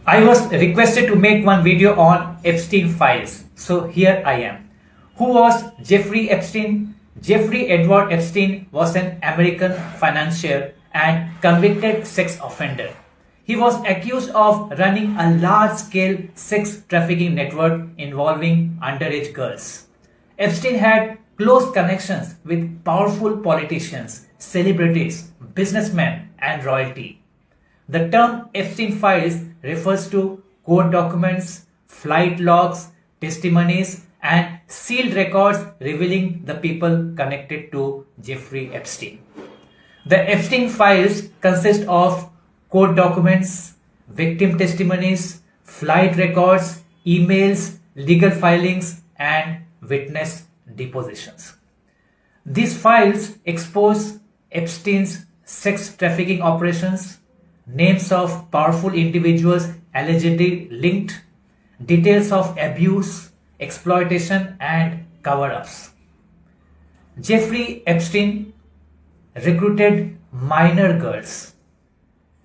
I was requested to make one video on Epstein Files. So here I am. Who was Jeffrey Epstein? Jeffrey Edward Epstein was an American financier and convicted sex offender. He was accused of running a large-scale sex trafficking network involving underage girls. Epstein had close connections with powerful politicians, celebrities, businessmen, and royalty. The term Epstein Files refers to court documents, flight logs, testimonies, and sealed records revealing the people connected to Jeffrey Epstein. The Epstein Files consist of court documents, victim testimonies, flight records, emails, legal filings, and witness depositions. These files expose Epstein's sex trafficking operations, names of powerful individuals allegedly linked, details of abuse, exploitation, and cover-ups. Jeffrey Epstein recruited minor girls,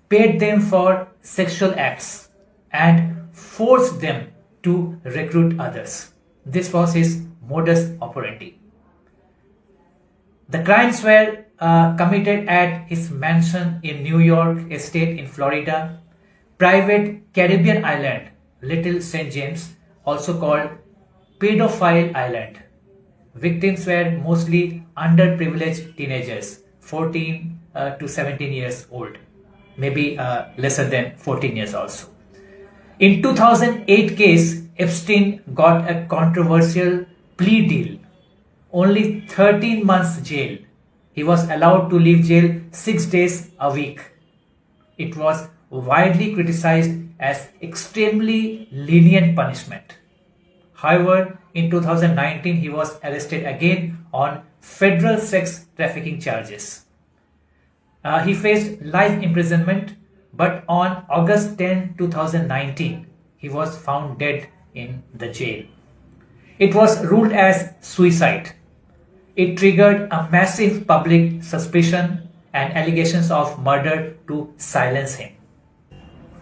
paid them for sexual acts, and forced them to recruit others. This was his modus operandi. The crimes were committed at his mansion in New York estate in Florida, private Caribbean island, Little St. James, also called Pedophile Island. Victims were mostly underprivileged teenagers, 14 to 17 years old, maybe lesser than 14 years also. In 2008 case, Epstein got a controversial plea deal. Only 13 months jail. He was allowed to leave jail 6 days a week. It was widely criticized as extremely lenient punishment. However, in 2019 he was arrested again on federal sex trafficking charges. He faced life imprisonment, but on August 10, 2019, he was found dead in the jail. It was ruled as suicide. It triggered a massive public suspicion and allegations of murder to silence him.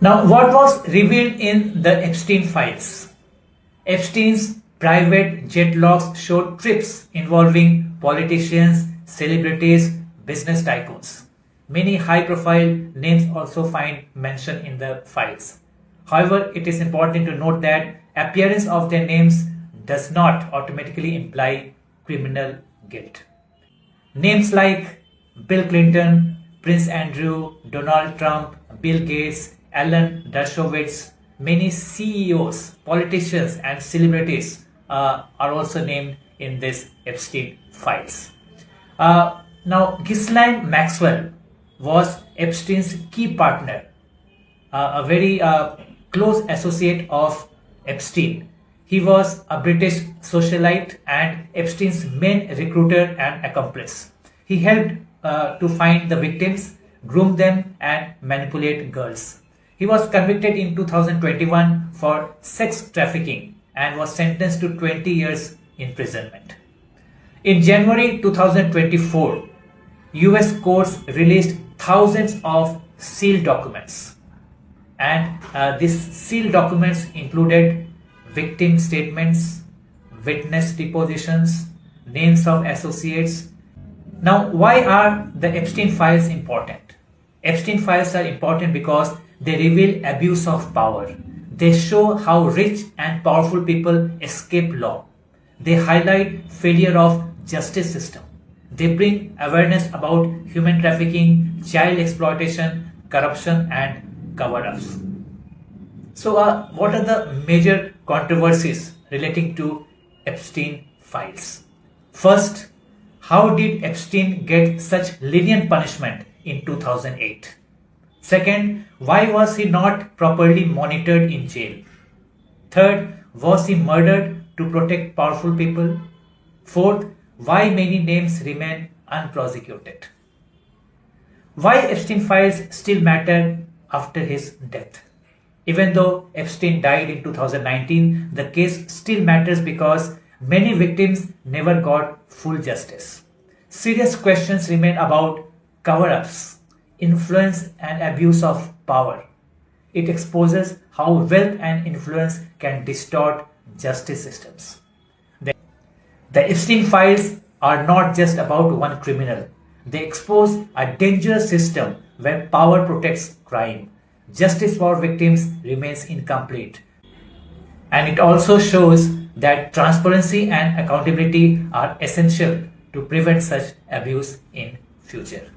Now, what was revealed in the Epstein files? Epstein's private jet logs showed trips involving politicians, celebrities, business tycoons. Many high-profile names also find mention in the files. However, it is important to note that appearance of their names does not automatically imply criminal guilt. Names like Bill Clinton, Prince Andrew, Donald Trump, Bill Gates, Alan Dershowitz, many CEOs, politicians, and celebrities are also named in this Epstein files. Now, Ghislaine Maxwell was Epstein's key partner, a very close associate of Epstein. He was a British socialite and Epstein's main recruiter and accomplice. He helped to find the victims, groom them, and manipulate girls. He was convicted in 2021 for sex trafficking and was sentenced to 20 years imprisonment. In January 2024, US courts released thousands of sealed documents, and these sealed documents included victim statements, witness depositions, names of associates. Now, why are the Epstein files important? Epstein files are important because they reveal abuse of power. They show how rich and powerful people escape law. They highlight failure of justice system. They bring awareness about human trafficking, child exploitation, corruption, and cover-ups. So, what are the major controversies relating to Epstein files? First, how did Epstein get such lenient punishment in 2008? Second, why was he not properly monitored in jail? Third, was he murdered to protect powerful people? Fourth, why many names remain unprosecuted? Why Epstein files still matter after his death? Even though Epstein died in 2019, the case still matters because many victims never got full justice. Serious questions remain about cover-ups, influence and abuse of power, It exposes how wealth and influence can distort justice systems. The Epstein Files are not just about one criminal. They expose a dangerous system where power protects crime. Justice for victims remains incomplete. And it also shows that transparency and accountability are essential to prevent such abuse in future.